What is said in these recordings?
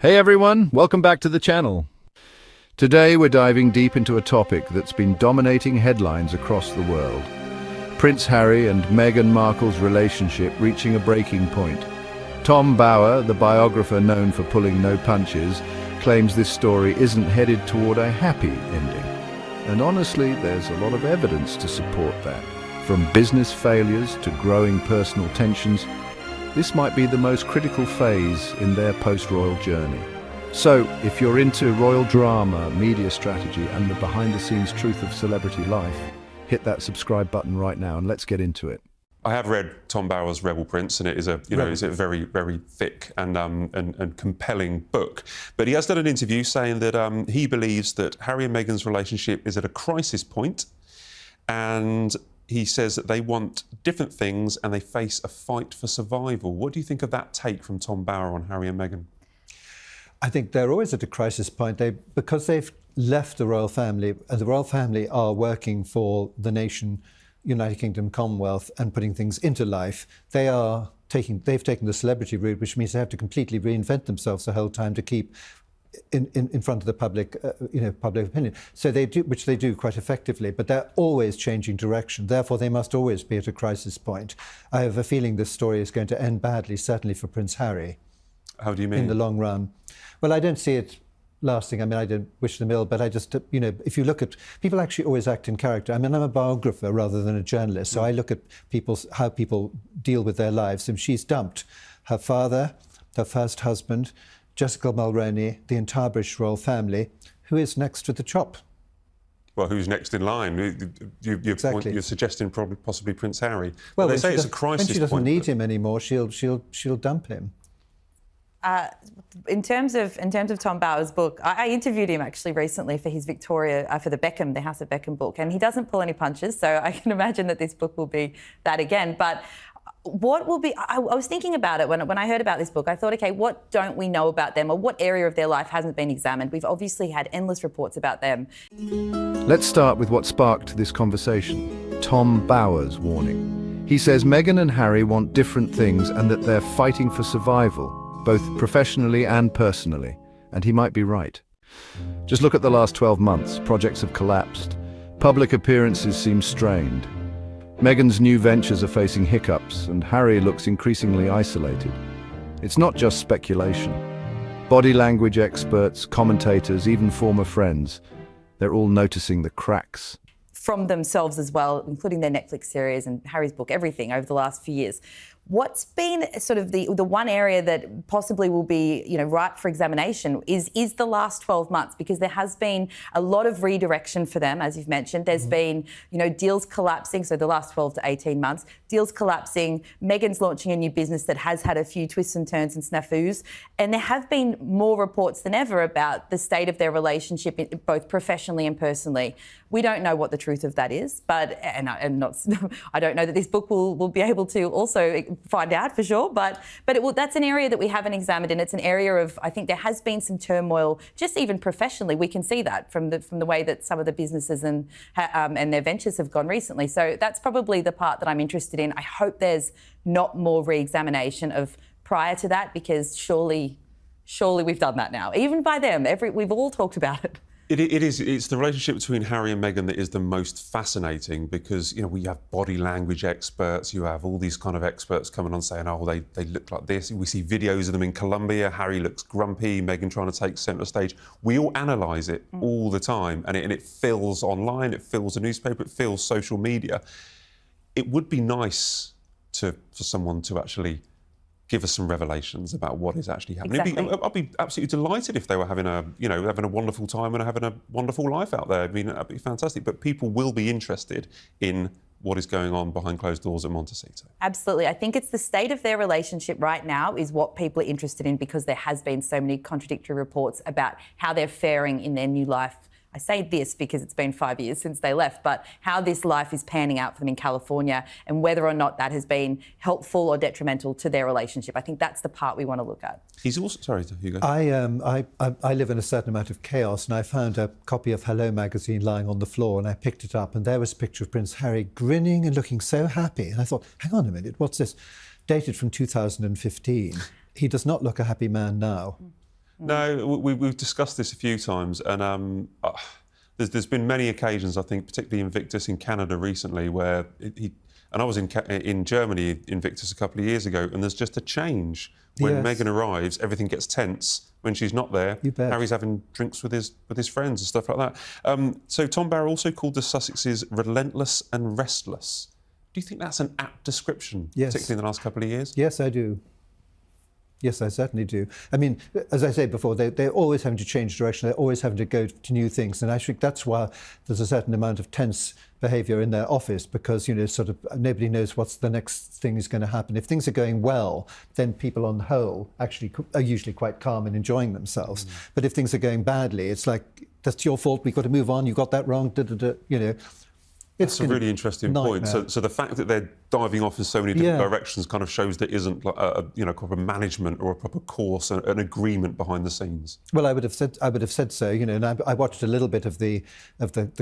Hey everyone, welcome back to the channel. Today we're diving deep into a topic that's been dominating headlines across the world. Prince Harry and Meghan Markle's relationship reaching a breaking point. Tom Bower, the biographer known for pulling no punches, claims this story isn't headed toward a happy ending. And honestly, there's a lot of evidence to support that. From business failures to growing personal tensions, this might be the most critical phase in their post-royal journey. So, if you're into royal drama, media strategy, and the behind-the-scenes truth of celebrity life, hit that subscribe button right now and let's get into it. I have read Tom Bower's Rebel Prince, and it is a very, very thick and compelling book. But he has done an interview saying that he believes that Harry and Meghan's relationship is at a crisis point, and he says that they want different things and they face a fight for survival. What do you think of that take from Tom Bower on Harry and Meghan? I think they're always at a crisis point. Because they've left the royal family, and the royal family are working for the nation, United Kingdom, Commonwealth, and putting things into life, they've taken the celebrity route, which means they have to completely reinvent themselves the whole time to keep in front of the public, public opinion. So they do, which they do quite effectively, but they're always changing direction. Therefore, they must always be at a crisis point. I have a feeling this story is going to end badly, certainly for Prince Harry. How do you mean? In the long run. Well, I don't see it lasting. I mean, I don't wish them ill, but I just, if you look at, people actually always act in character. I mean, I'm a biographer rather than a journalist, so I look at how people deal with their lives. And she's dumped her father, her first husband, Jessica Mulroney, the entire British royal family. Who is next to the chop? Well, who's next in line? Exactly. You're suggesting possibly Prince Harry. Well, they say it's a crisis point. When she doesn't need him anymore, she'll dump him. In terms of Tom Bower's book, I interviewed him actually recently for his Victoria, for the House of Beckham book, and he doesn't pull any punches, so I can imagine that this book will be that again. But what will be, I was thinking about it when I heard about this book. I thought, okay, what don't we know about them, or what area of their life hasn't been examined? We've obviously had endless reports about them. Let's start with what sparked this conversation, Tom Bower's warning. He says Meghan and Harry want different things and that they're fighting for survival, both professionally and personally, and he might be right. Just look at the last 12 months. Projects have collapsed. Public appearances seem strained. Meghan's new ventures are facing hiccups, and Harry looks increasingly isolated. It's not just speculation. Body language experts, commentators, even former friends, they're all noticing the cracks. From themselves as well, including their Netflix series and Harry's book, everything over the last few years. What's been sort of the one area that possibly will be, ripe for examination is the last 12 months, because there has been a lot of redirection for them, as you've mentioned. There's been, deals collapsing, so the last 12 to 18 months, deals collapsing, Meghan's launching a new business that has had a few twists and turns and snafus, and there have been more reports than ever about the state of their relationship, both professionally and personally. We don't know what the truth of that is, but I don't know that this book will be able to also find out for sure, but that's an area that we haven't examined, and it's an area of, I think there has been some turmoil, just even professionally. We can see that from the way that some of the businesses and their ventures have gone recently. So that's probably the part that I'm interested in. I hope there's not more re-examination of prior to that, because surely we've done that now, even by them. We've all talked about it. It's the relationship between Harry and Meghan that is the most fascinating, because we have body language experts, you have all these kind of experts coming on saying, oh, they look like this. We see videos of them in Colombia. Harry looks grumpy, Meghan trying to take centre stage. We all analyse it all the time, and it fills online, it fills the newspaper, it fills social media. It would be nice for someone to actually give us some revelations about what is actually happening. Exactly. I'd be absolutely delighted if they were having a wonderful time and having a wonderful life out there. I mean, that'd be fantastic. But people will be interested in what is going on behind closed doors at Montecito. Absolutely. I think it's the state of their relationship right now is what people are interested in, because there has been so many contradictory reports about how they're faring in their new life. I say this because it's been 5 years since they left, but how this life is panning out for them in California, and whether or not that has been helpful or detrimental to their relationship. I think that's the part we want to look at. He's also, sorry, Hugo. I live in a certain amount of chaos, and I found a copy of Hello magazine lying on the floor, and I picked it up, and there was a picture of Prince Harry grinning and looking so happy. And I thought, hang on a minute, what's this? Dated from 2015. He does not look a happy man now. No, we've discussed this a few times, and there's been many occasions, I think, particularly Invictus in Canada recently, where and I was in Germany, Invictus, a couple of years ago, and there's just a change. When Yes. Meghan arrives, everything gets tense. When she's not there, You bet. Harry's having drinks with his friends and stuff like that. So Tom Barr also called the Sussexes relentless and restless. Do you think that's an apt description, Yes. particularly in the last couple of years? Yes, I do. Yes, I certainly do. I mean, as I said before, they're always having to change direction. They're always having to go to new things. And I think that's why there's a certain amount of tense behaviour in their office, because, sort of nobody knows what's the next thing is going to happen. If things are going well, then people on the whole actually are usually quite calm and enjoying themselves. But if things are going badly, it's like, that's your fault, we've got to move on, you got that wrong, It's a really interesting point. So the fact that they're diving off in so many different directions kind of shows there isn't like a proper management or a proper course, an agreement behind the scenes. Well, I would have said so. And I watched a little bit of the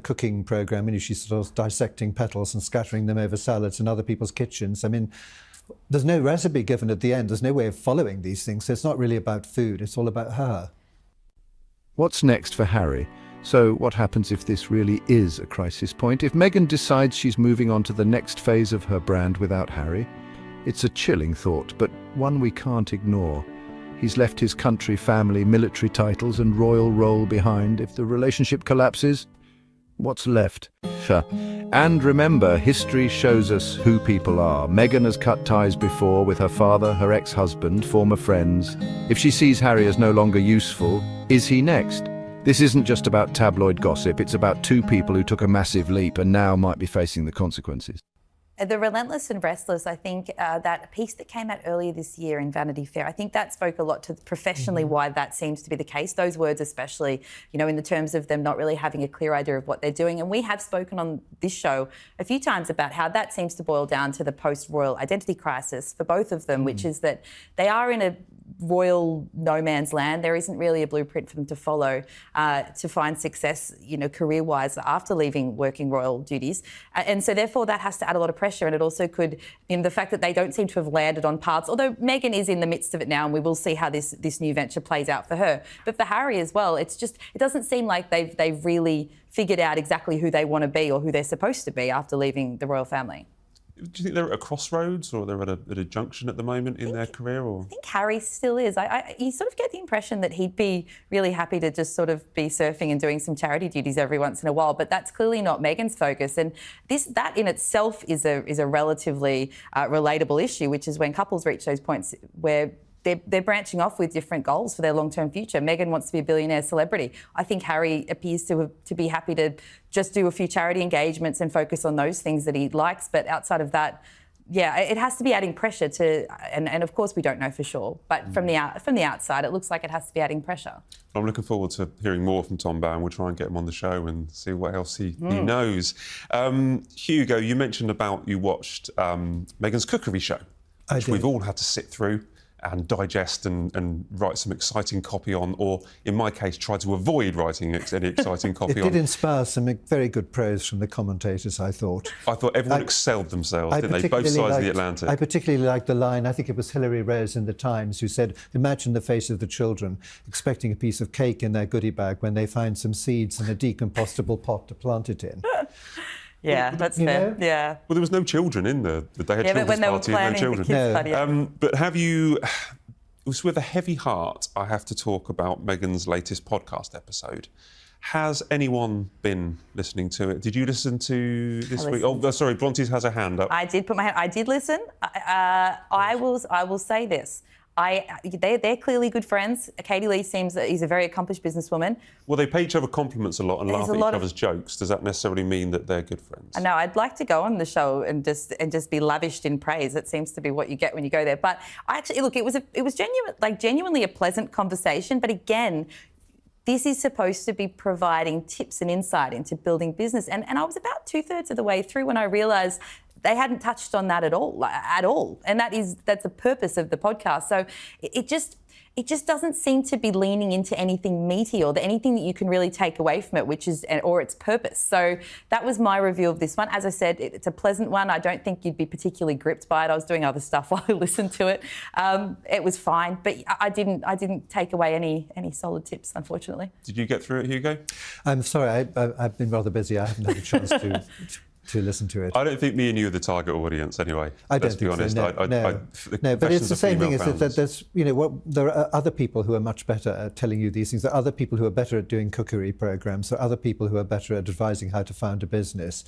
cooking program, and she's sort of dissecting petals and scattering them over salads in other people's kitchens. I mean, there's no recipe given at the end. There's no way of following these things. So it's not really about food. It's all about her. What's next for Harry? So what happens if this really is a crisis point? If Meghan decides she's moving on to the next phase of her brand without Harry? It's a chilling thought, but one we can't ignore. He's left his country, family, military titles and royal role behind. If the relationship collapses, what's left? And remember, history shows us who people are. Meghan has cut ties before with her father, her ex-husband, former friends. If she sees Harry as no longer useful, is he next? This isn't just about tabloid gossip, it's about two people who took a massive leap and now might be facing the consequences. The relentless and restless, I think that piece that came out earlier this year in Vanity Fair, I think that spoke a lot to professionally why that seems to be the case. Those words especially, in the terms of them not really having a clear idea of what they're doing. And we have spoken on this show a few times about how that seems to boil down to the post-royal identity crisis for both of them, which is that they are in a royal no man's land. There isn't really a blueprint for them to follow to find success, career-wise after leaving working royal duties. And so therefore that has to add a lot of pressure. And it also could, the fact that they don't seem to have landed on paths, although Meghan is in the midst of it now and we will see how this new venture plays out for her. But for Harry as well, it doesn't seem like they've really figured out exactly who they want to be or who they're supposed to be after leaving the royal family. Do you think they're at a crossroads or they're at a junction at the moment in their career? Or? I think Harry still is. You sort of get the impression that he'd be really happy to just sort of be surfing and doing some charity duties every once in a while, but that's clearly not Meghan's focus. And that in itself is a relatively relatable issue, which is when couples reach those points where they're branching off with different goals for their long-term future. Meghan wants to be a billionaire celebrity. I think Harry appears to be happy to just do a few charity engagements and focus on those things that he likes. But outside of that, it has to be adding pressure to, and of course we don't know for sure. But from the outside, it looks like it has to be adding pressure. I'm looking forward to hearing more from Tom Barr, and we'll try and get him on the show and see what else he knows. Hugo, you mentioned about you watched Meghan's cookery show, which we've all had to sit through and digest and write some exciting copy on, or in my case, try to avoid writing any exciting copy on. It did inspire some very good praise from the commentators, I thought. I thought everyone excelled themselves, didn't they? Both sides of the Atlantic. I particularly liked the line, I think it was Hilary Rose in The Times, who said, imagine the face of the children expecting a piece of cake in their goodie bag when they find some seeds in a decompostable pot to plant it in. Yeah, that's fair. Yeah. Well, there was no children in the they had children's party and no children. But have you? It was with a heavy heart. I have to talk about Meghan's latest podcast episode. Has anyone been listening to it? Did you listen to this week? Oh, sorry, Brontes has a hand up. I did put my hand. I did listen. I will say this. They're clearly good friends. Katie Lee seems that he's a very accomplished businesswoman. Well, they pay each other compliments a lot and laugh at each other's jokes. Does that necessarily mean that they're good friends? No, I'd like to go on the show and just be lavished in praise. It seems to be what you get when you go there. But look, it was genuinely a pleasant conversation. But again, this is supposed to be providing tips and insight into building business. And I was about 2/3 of the way through when I realised they hadn't touched on that at all. And that's the purpose of the podcast. So it just doesn't seem to be leaning into anything meaty or anything that you can really take away from it, which is, or its purpose. So that was my review of this one. As I said, it's a pleasant one. I don't think you'd be particularly gripped by it. I was doing other stuff while I listened to it. It was fine, but I didn't take away any solid tips, unfortunately. Did you get through it, Hugo? I'm sorry, I've been rather busy. I haven't had a chance to listen to it. I don't think me and you are the target audience anyway. I don't Let's be think honest. so. No, but it's the same thing. Is that there's, there are other people who are much better at telling you these things. There are other people who are better at doing cookery programs. There are other people who are better at advising how to found a business.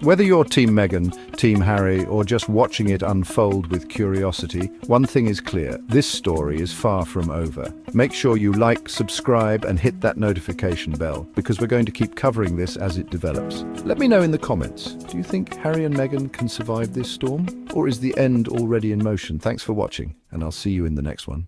Whether you're Team Meghan, Team Harry, or just watching it unfold with curiosity, one thing is clear: this story is far from over. Make sure you like, subscribe, and hit that notification bell, because we're going to keep covering this as it develops. Let me know in the comments, do you think Harry and Meghan can survive this storm? Or is the end already in motion? Thanks for watching, and I'll see you in the next one.